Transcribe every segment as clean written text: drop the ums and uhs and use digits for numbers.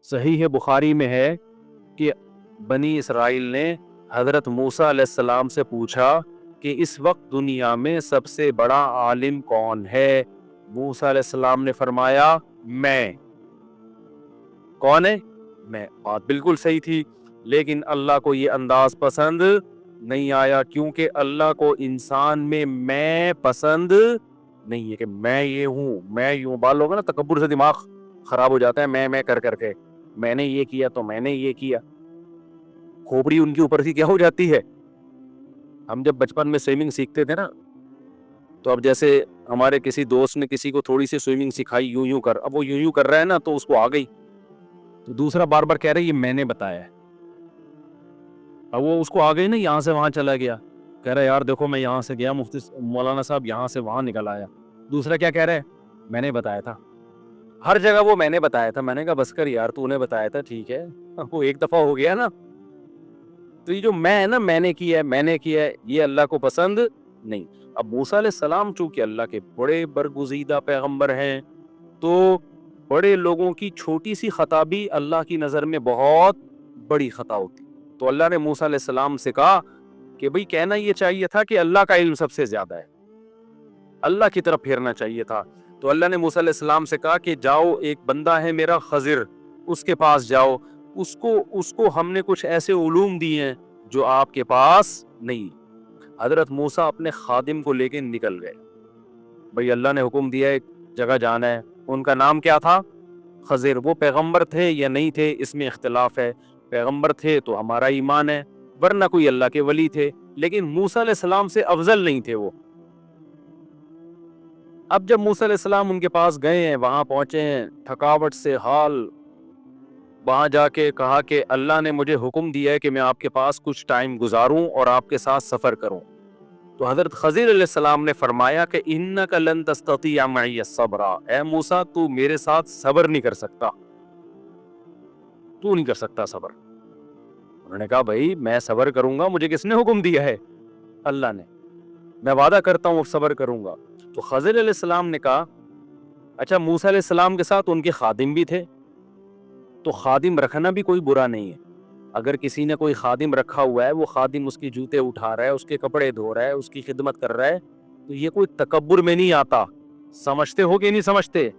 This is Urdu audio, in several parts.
صحیح بخاری میں ہے کہ بنی اسرائیل نے حضرت موسیٰ علیہ السلام سے پوچھا کہ اس وقت دنیا میں سب سے بڑا عالم کون ہے؟ موسیٰ علیہ السلام نے فرمایا میں۔ کون ہے؟ میں۔ بات بالکل صحیح تھی، لیکن اللہ کو یہ انداز پسند نہیں آیا، کیونکہ اللہ کو انسان میں پسند نہیں ہے کہ میں یہ ہوں، میں یوں۔ بال لوگ نا تکبر سے دماغ خراب ہو جاتا ہے، میں کر کے، میں نے یہ کیا تو میں نے یہ کیا، کھوپڑی ان کے اوپر سے کیا ہو جاتی ہے۔ ہم جب بچپن میں سوئمنگ سیکھتے تھے نا، تو اب جیسے ہمارے کسی دوست نے کسی کو تھوڑی سی سوئمنگ سکھائی، یوں کر، اب وہ یوں کر رہا ہے نا تو اس کو آ گئی، تو دوسرا بار بار کہہ رہا ہے یہ میں نے بتایا ہے، اب وہ اس کو آ گئی نا، یہاں سے وہاں چلا گیا، کہہ رہا ہے یار دیکھو میں یہاں سے گیا، مفتی مولانا صاحب یہاں سے وہاں نکل آیا، دوسرا کیا کہہ رہا ہے؟ میں نے بتایا تھا۔ ہر جگہ وہ میں نے بتایا تھا، میں نے کہا بس کر یار، تو نے بتایا تھا ٹھیک ہے، وہ ایک دفعہ ہو گیا نا۔ تو یہ جو میں ہے نا، میں نے کیا ہے، یہ اللہ کو پسند نہیں۔ اب موسیٰ علیہ السلام چونکہ اللہ کے بڑے برگزیدہ پیغمبر ہیں، تو بڑے لوگوں کی چھوٹی سی خطا بھی اللہ کی نظر میں بہت بڑی خطا ہوتی۔ تو اللہ نے موسیٰ علیہ السلام سے کہا کہ بھئی کہنا یہ چاہیے تھا کہ اللہ کا علم سب سے زیادہ ہے، اللہ کی طرف پھیرنا چاہیے تھا۔ تو اللہ نے موسیٰ علیہ السلام سے کہا کہ جاؤ، ایک بندہ ہے میرا خضر، اس کے پاس جاؤ، اس کو ہم نے کچھ ایسے علوم دیے ہیں جو آپ کے پاس نہیں۔ حضرت موسیٰ اپنے خادم کو لے کے نکل گئے، بھئی اللہ نے حکم دیا ایک جگہ جانا ہے۔ ان کا نام کیا تھا؟ خضر۔ وہ پیغمبر تھے یا نہیں تھے اس میں اختلاف ہے، پیغمبر تھے تو ہمارا ایمان ہے، ورنہ کوئی اللہ کے ولی تھے، لیکن موسیٰ علیہ السلام سے افضل نہیں تھے وہ۔ اب جب موسیٰ علیہ السلام ان کے پاس گئے ہیں، وہاں پہنچے ہیں، تھکاوٹ سے حال، وہاں جا کے کہا کہ اللہ نے مجھے حکم دیا ہے کہ میں آپ کے پاس کچھ ٹائم گزاروں اور آپ کے ساتھ سفر کروں۔ تو حضرت خضر علیہ السلام نے فرمایا کہ انک لن تستطیع معی الصبر، اے موسیٰ تو میرے ساتھ صبر نہیں کر سکتا، تو نہیں کر سکتا صبر۔ انہوں نے کہا بھائی میں صبر کروں گا، مجھے کس نے حکم دیا ہے؟ اللہ نے۔ میں وعدہ کرتا ہوں صبر کروں گا۔ تو خضر علیہ السلام نے کہا اچھا، موسیٰ علیہ السلام کے ساتھ ان کے خادم بھی تھے، تو خادم رکھنا بھی کوئی برا نہیں ہے۔ اگر کسی نے کوئی خادم رکھا ہوا ہے، وہ خادم اس کی جوتے اٹھا رہا ہے، اس کے کپڑے دھو رہا ہے، اس کی خدمت کر رہا ہے، تو یہ کوئی تکبر میں نہیں آتا۔ سمجھتے ہو کہ نہیں سمجھتے؟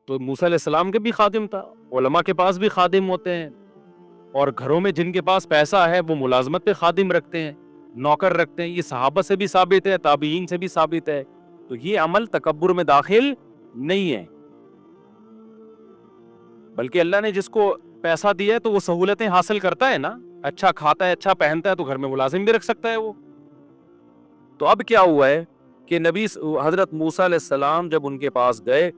تو موسیٰ علیہ السلام کے بھی خادم تھا، علماء کے پاس بھی خادم ہوتے ہیں، اور گھروں میں جن کے پاس پیسہ ہے وہ ملازمت پہ خادم رکھتے ہیں، نوکر رکھتے ہیں۔ یہ صحابہ سے بھی ثابت ہے، تابعین سے بھی ثابت ہے۔ تو یہ عمل تکبر میں داخل نہیں ہے، بلکہ اللہ نے جس کو پیسہ دیا ہے تو وہ سہولتیں حاصل کرتا ہے نا، اچھا کھاتا ہے، اچھا پہنتا ہے، تو گھر میں ملازم بھی رکھ سکتا ہے وہ۔ تو اب کیا ہوا ہے کہ حضرت موسیٰ علیہ السلام جب ان کے پاس گئے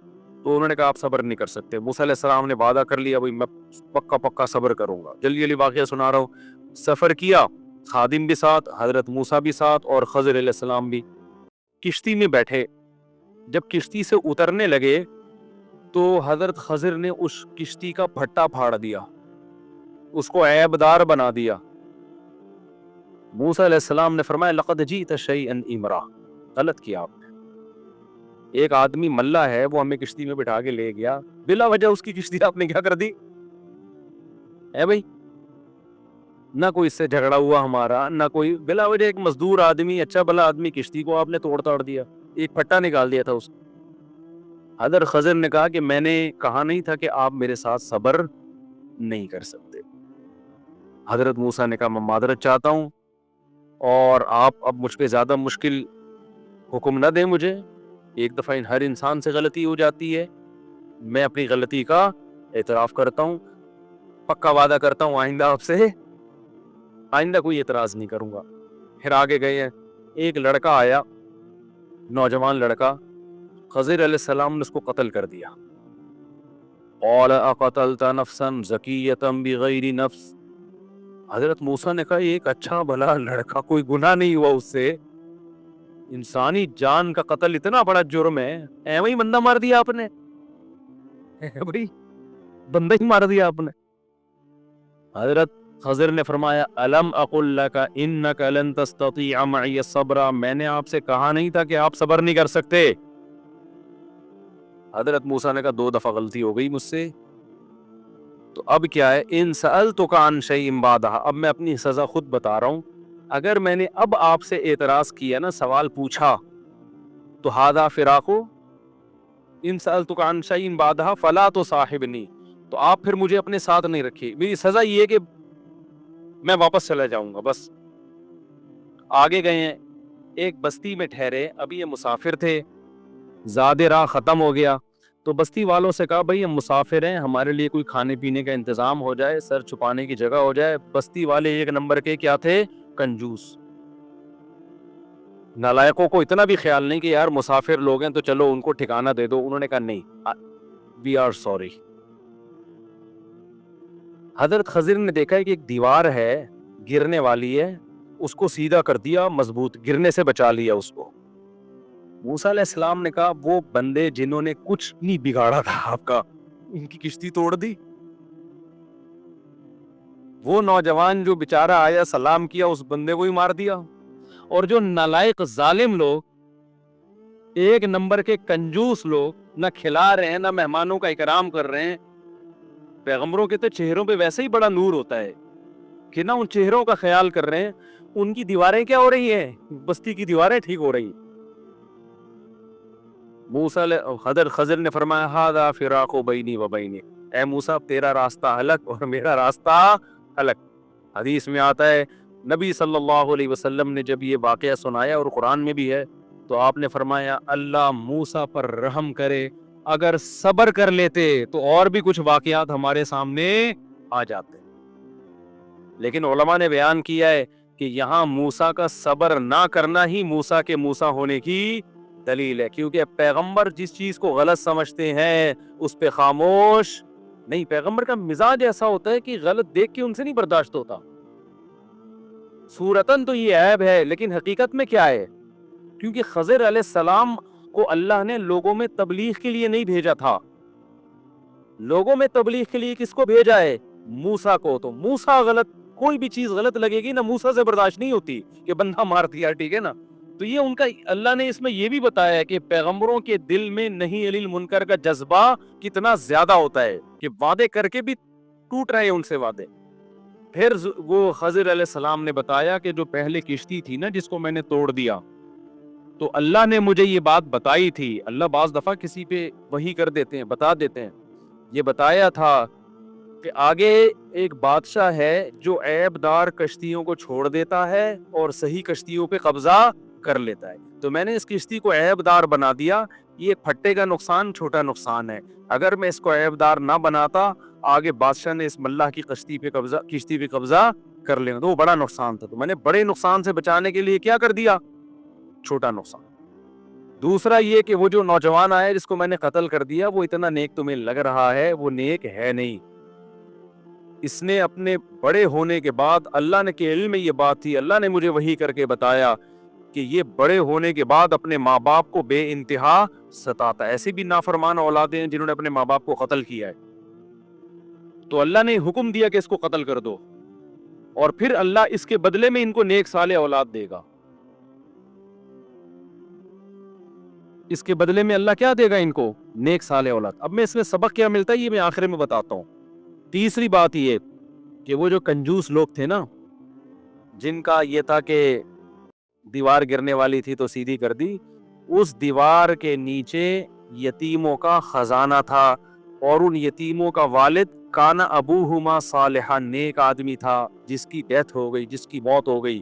تو انہوں نے کہا آپ صبر نہیں کر سکتے۔ موسیٰ علیہ السلام نے وعدہ کر لیا، بھائی میں پکا صبر کروں گا۔ جلدی واقعہ سنا رہا ہوں۔ سفر کیا، خادم بھی ساتھ، حضرت موسیٰ بھی ساتھ، اور خضر علیہ السلام بھی۔ کشتی میں بیٹھے، جب کشتی سے اترنے لگے تو حضرت خضر نے اس کشتی کا پھٹا پھاڑ دیا، اس کو عیب دار بنا دیا۔ موسیٰ علیہ السلام نے فرمایا لقد جئت شیئا امرا، غلط کیا آپ نے۔ ایک آدمی ملا ہے، وہ ہمیں کشتی میں بٹھا کے لے گیا، بلا وجہ اس کی کشتی آپ نے کیا کر دی ہے بھائی؟ نہ کوئی اس سے جھگڑا ہوا ہمارا، نہ کوئی، بلا وجہ ایک مزدور آدمی، اچھا بھلا آدمی، کشتی کو آپ نے توڑ تاڑ دیا، ایک پھٹا نکال دیا تھا اس۔ حضرت خضر نے کہا کہ میں نے کہا نہیں تھا کہ آپ میرے ساتھ صبر نہیں کر سکتے۔ حضرت موسیٰ نے کہا میں معذرت چاہتا ہوں، اور آپ اب مجھ پہ زیادہ مشکل حکم نہ دیں مجھے، ایک دفعہ ہر انسان سے غلطی ہو جاتی ہے، میں اپنی غلطی کا اعتراف کرتا ہوں، پکا وعدہ کرتا ہوں آئندہ آپ سے آئندہ کوئی اعتراض نہیں کروں گا۔ پھر آگے گئے ہیں، ایک لڑکا آیا، نوجوان لڑکا، خضر علیہ السلام نے اس کو قتل کر دیا۔ قال اقتلت نفسا زکیۃ بغیر نفس، حضرت موسیٰ نے کہا ایک اچھا بھلا لڑکا، کوئی گناہ نہیں ہوا اس سے، انسانی جان کا قتل اتنا بڑا جرم ہے، ایویں ہی بندہ مار دیا آپ نے، بھائی بندہ ہی مار دیا آپ نے۔ حضرت خضر نے فرمایا الم اقل لک انک لن تستطیع معی صبرا، میں نے آپ سے کہا نہیں تھا کہ آپ صبر نہیں کر سکتے؟ حضرت موسیٰ نے کہا 2 دفعہ غلطی ہو گئی مجھ سے، تو اب کیا ہے، ان سألتک عن شیء بعدہ، اب میں اپنی سزا خود بتا رہا ہوں. اگر میں نے اب آپ سے اعتراض کیا نا، سوال پوچھا، تو ھذا فراق، ان سألتک عن شیء بعدہ فلا تصاحبنی، تو آپ پھر مجھے اپنے ساتھ نہیں رکھیے. میری سزا یہ ہے کہ میں واپس چلا جاؤں گا. بس آگے گئے ہیں، ایک بستی میں ٹھہرے. ابھی یہ مسافر تھے، زیادہ راہ ختم ہو گیا، تو بستی والوں سے کہا بھائی ہم مسافر ہیں، ہمارے لیے کوئی کھانے پینے کا انتظام ہو جائے، سر چھپانے کی جگہ ہو جائے. بستی والے ایک نمبر کے کیا تھے؟ کنجوس. نالائقوں کو اتنا بھی خیال نہیں کہ یار مسافر لوگ ہیں تو چلو ان کو ٹھکانہ دے دو. انہوں نے کہا نہیں، وی آر سوری. حضرت خضر نے دیکھا ہے کہ ایک دیوار ہے گرنے والی ہے، اس کو سیدھا کر دیا، مضبوط، گرنے سے بچا لیا اس کو. موسیٰ علیہ السلام نے کہا وہ بندے جنہوں نے کچھ نہیں بگاڑا تھا آپ کا، ان کی کشتی توڑ دی. وہ نوجوان جو بیچارہ آیا سلام کیا، اس بندے کو ہی مار دیا. اور جو نالائق ظالم لوگ، ایک نمبر کے کنجوس لوگ، نہ کھلا رہے ہیں نہ مہمانوں کا اکرام کر رہے ہیں. پیغمبروں کے تو چہروں پہ ویسے ہی بڑا نور ہوتا ہے کہ نہ ان چہروں کا خیال کر رہے ہیں. ان کی دیواریں کیا ہو رہی ہیں؟ بستی کی دیواریں ٹھیک ہو رہی. حضرت خضر نے فرمایا ھذا فراق بینی و بینک، اے موسیٰ تیرا راستہ الگ اور میرا راستہ الگ. حدیث میں آتا ہے نبی صلی اللہ علیہ وسلم نے جب یہ واقعہ سنایا، اور قرآن میں بھی ہے، تو آپ نے فرمایا اللہ موسیٰ پر رحم کرے، اگر صبر کر لیتے تو اور بھی کچھ واقعات ہمارے سامنے آ جاتے. لیکن علماء نے بیان کیا ہے کہ یہاں موسیٰ کا صبر نہ کرنا ہی موسیٰ کے موسیٰ ہونے کی دلیل ہے، کیونکہ پیغمبر جس چیز کو غلط سمجھتے ہیں اس پہ خاموش نہیں. پیغمبر کا مزاج ایسا ہوتا ہے کہ غلط دیکھ کے ان سے نہیں برداشت ہوتا. صورتاً تو یہ عیب ہے، لیکن حقیقت میں کیا ہے؟ کیونکہ خضر علیہ السلام کو اللہ نے لوگوں میں تبلیغ کے لیے نہیں بھیجا تھا. لوگوں میں تبلیغ کے لیے کس کو بھیجا ہے؟ موسیٰ کو. تو موسیٰ غلط، کوئی بھی چیز غلط لگے گی نا، موسیٰ سے برداشت نہیں ہوتی کہ بندہ مار دیا، ٹھیک ہے نا. تو یہ ان کا، اللہ نے اس میں یہ بھی بتایا ہے کہ پیغمبروں کے دل میں نہیں علی المنکر کا جذبہ کتنا زیادہ ہوتا ہے کہ وعدے کر کے بھی ٹوٹ رہے ہیں ان سے وعدے. پھر وہ خضر علیہ السلام نے بتایا کہ جو پہلے کشتی تھی نا جس کو میں نے توڑ دیا، تو اللہ نے مجھے یہ بات بتائی تھی. اللہ بعض دفعہ کسی پہ وحی کر دیتے ہیں، بتا دیتے ہیں. یہ بتایا تھا کہ آگے ایک بادشاہ ہے جو عیب دار کشتیوں کو چھوڑ دیتا ہے اور صحیح کشتیوں پہ قبضہ کر لیتا ہے. تو میں نے اس کشتی کو عیب دار بنا دیا. یہ پھٹے کا نقصان چھوٹا نقصان ہے. اگر میں اس کو عیب دار نہ بناتا، آگے بادشاہ نے اس ملح کی کشتی پہ قبضہ کر لینا، تو وہ بڑا نقصان تھا. تو میں نے بڑے نقصان سے بچانے کے لیے کیا کر دیا؟ چھوٹا نقصان. دوسرا یہ کہ وہ جو نوجوان آیا جس کو میں نے قتل کر دیا، وہ اتنا نیک تمہیں لگ رہا ہے، وہ نیک ہے نہیں. اس نے اپنے بڑے ہونے کے بعد، اللہ نے کے علم میں یہ بات تھی، اللہ نے مجھے وحی کر کے بتایا کہ یہ بڑے ہونے کے بعد اپنے ماں باپ کو بے انتہا ستاتا ہے. ایسے بھی نافرمان اولادیں ہیں جنہوں نے اپنے ماں باپ کو قتل کیا ہے. تو اللہ نے حکم دیا کہ اس کو قتل کر دو، اور پھر اللہ اس کے بدلے میں ان کو نیک صالح اولاد دے گا. اس کے بدلے میں اللہ کیا دے گا ان کو؟ نیک صالح اولاد. اب میں اس میں سبق کیا ملتا ہے یہ میں آخر میں بتاتا ہوں. تیسری بات یہ کہ وہ جو کنجوس لوگ تھے نا، جن کا یہ تھا کہ دیوار گرنے والی تھی تو سیدھی کر دی، اس دیوار کے نیچے یتیموں کا خزانہ تھا، اور ان یتیموں کا والد کانا ابوہما صالحا، نیک آدمی تھا جس کی ڈیتھ ہو گئی، جس کی موت ہو گئی.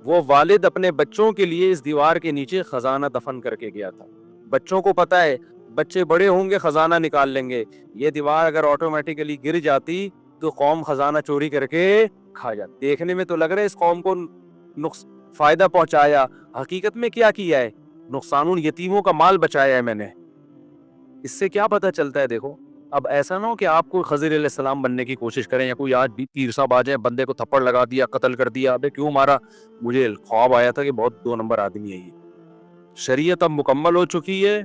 وہ والد اپنے بچوں کے لیے اس دیوار کے نیچے خزانہ دفن کر کے گیا تھا. بچوں کو پتا ہے بچے بڑے ہوں گے خزانہ نکال لیں گے، یہ دیوار اگر آٹومیٹیکلی گر جاتی تو قوم خزانہ چوری کر کے کھا جاتی. دیکھنے میں تو لگ رہا ہے اس قوم کو فائدہ پہنچایا، حقیقت میں کیا کیا ہے؟ نقصان. ان یتیموں کا مال بچایا ہے میں نے. اس سے کیا پتہ چلتا ہے؟ دیکھو اب ایسا نہ ہو کہ آپ کو خضر علیہ السلام بننے کی کوشش کریں، یا کوئی آج بھی پیر صاحب آ جائے، بندے کو تھپڑ لگا دیا، قتل کر دیا. ابے کیوں مارا؟ مجھے خواب آیا تھا کہ بہت 2 نمبر آدمی ہے یہ. شریعت اب مکمل ہو چکی ہے.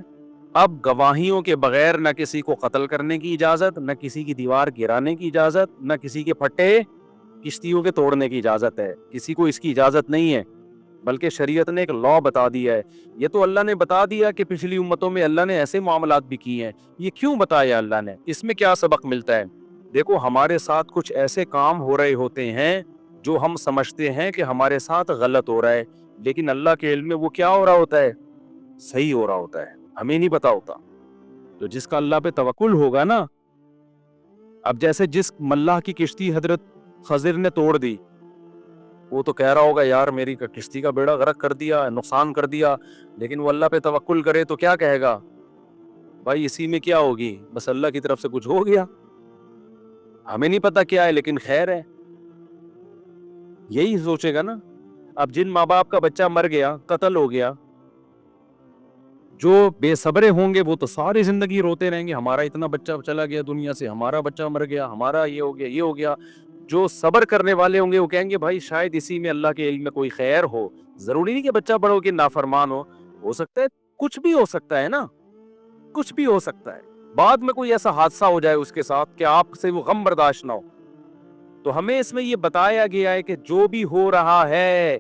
اب گواہیوں کے بغیر نہ کسی کو قتل کرنے کی اجازت، نہ کسی کی دیوار گرانے کی اجازت، نہ کسی کے پھٹے کشتیوں کے توڑنے کی اجازت ہے. کسی کو اس کی اجازت نہیں ہے، بلکہ شریعت نے ایک لا بتا دیا ہے. یہ تو اللہ نے بتا دیا کہ پچھلی امتوں میں اللہ نے ایسے معاملات بھی کیے ہیں. یہ کیوں بتایا اللہ نے؟ اس میں کیا سبق ملتا ہے؟ دیکھو ہمارے ساتھ کچھ ایسے کام ہو رہے ہوتے ہیں جو ہم سمجھتے ہیں کہ ہمارے ساتھ غلط ہو رہا ہے، لیکن اللہ کے علم میں وہ کیا ہو رہا ہوتا ہے؟ صحیح ہو رہا ہوتا ہے، ہمیں نہیں پتا ہوتا۔ تو جس کا اللہ پہ توکل ہوگا نا، اب جیسے جس ملاح کی کشتی حضرت خضر نے توڑ دی، وہ تو کہہ رہا ہوگا یار میری کشتی کا بیڑا غرق کر دیا، نقصان کر دیا، لیکن وہ اللہ پہ توکل کرے تو کیا کہے گا؟ بھائی اسی میں کیا ہوگی، بس اللہ کی طرف سے کچھ ہو گیا، ہمیں نہیں پتا کیا ہے لیکن خیر ہے، یہی سوچے گا نا۔ اب جن ماں باپ کا بچہ مر گیا، قتل ہو گیا، جو بے صبرے ہوں گے وہ تو ساری زندگی روتے رہیں گے، ہمارا اتنا بچہ چلا گیا دنیا سے، ہمارا بچہ مر گیا، ہمارا یہ ہو گیا، یہ ہو گیا۔ جو صبر کرنے والے ہوں گے وہ کہیں گے بھائی شاید اسی میں اللہ کے علم میں کوئی خیر ہو، ضروری نہیں کہ بچہ بڑو کہ نافرمان ہو سکتا ہے، کچھ بھی ہو سکتا ہے نا، کچھ بھی ہو سکتا ہے، بعد میں کوئی ایسا حادثہ ہو جائے اس کے ساتھ کہ آپ سے وہ غم برداشت نہ ہو۔ تو ہمیں اس میں یہ بتایا گیا ہے کہ جو بھی ہو رہا ہے،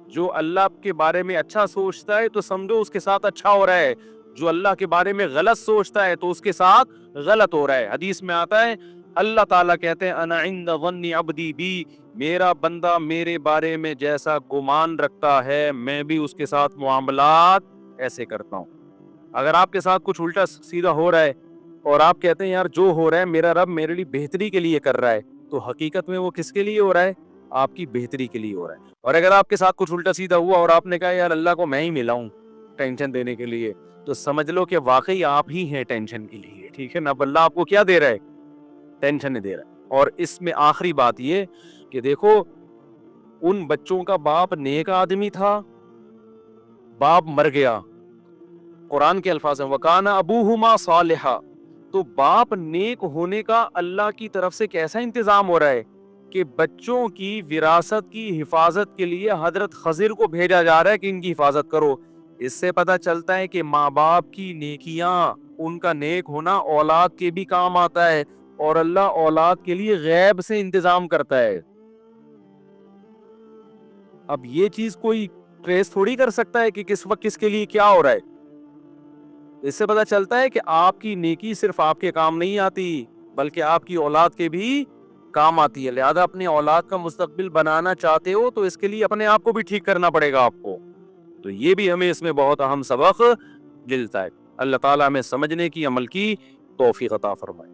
جو اللہ کے بارے میں اچھا سوچتا ہے تو سمجھو اس کے ساتھ اچھا ہو رہا ہے، جو اللہ کے بارے میں غلط سوچتا ہے تو اس کے ساتھ غلط ہو رہا ہے۔ حدیث میں آتا ہے اللہ تعالیٰ کہتے ہیں انا عند ظن عبدی بی، میرا بندہ میرے بارے میں جیسا گمان رکھتا ہے میں بھی اس کے ساتھ معاملات ایسے کرتا ہوں۔ اگر آپ کے ساتھ کچھ الٹا سیدھا ہو رہا ہے اور آپ کہتے ہیں یار جو ہو رہا ہے میرا رب میرے لیے بہتری کے لیے کر رہا ہے، تو حقیقت میں وہ کس کے لیے ہو رہا ہے؟ آپ کی بہتری کے لیے ہو رہا ہے۔ اور اگر آپ کے ساتھ کچھ الٹا سیدھا ہوا اور آپ نے کہا یار اللہ کو میں ہی ملا ہوں ٹینشن دینے کے لیے، تو سمجھ لو کہ واقعی آپ ہی ہیں ٹینشن کے لیے، ٹھیک ہے نا؟ اب اللہ آپ کو کیا دے رہا ہے؟ ٹینشن نہیں دے رہا ہے۔ اور اس میں آخری بات یہ کہ دیکھو ان بچوں کا باپ نیک آدمی تھا، باپ مر گیا، قرآن کے الفاظ ہیں وَكَانَ أَبُوهُمَا صَالِحًا، تو باپ نیک ہونے کا اللہ کی طرف سے کیسا انتظام ہو رہا ہے کہ بچوں کی وراثت کی حفاظت کے لیے حضرت خضر کو بھیجا جا رہا ہے کہ ان کی حفاظت کرو۔ اس سے پتہ چلتا ہے کہ ماں باپ کی نیکیاں، ان کا نیک ہونا اولاد کے بھی کام آتا ہے، اور اللہ اولاد کے لیے غیب سے انتظام کرتا ہے۔ اب یہ چیز کوئی ٹریس تھوڑی کر سکتا ہے کہ کس وقت کس کے لیے کیا ہو رہا ہے۔ اس سے پتہ چلتا ہے کہ آپ کی نیکی صرف آپ کے کام نہیں آتی بلکہ آپ کی اولاد کے بھی کام آتی ہے۔ لہذا اپنی اولاد کا مستقبل بنانا چاہتے ہو تو اس کے لیے اپنے آپ کو بھی ٹھیک کرنا پڑے گا آپ کو۔ تو یہ بھی ہمیں اس میں بہت اہم سبق ملتا ہے۔ اللہ تعالیٰ ہمیں سمجھنے کی، عمل کی توفیق عطا فرمائے۔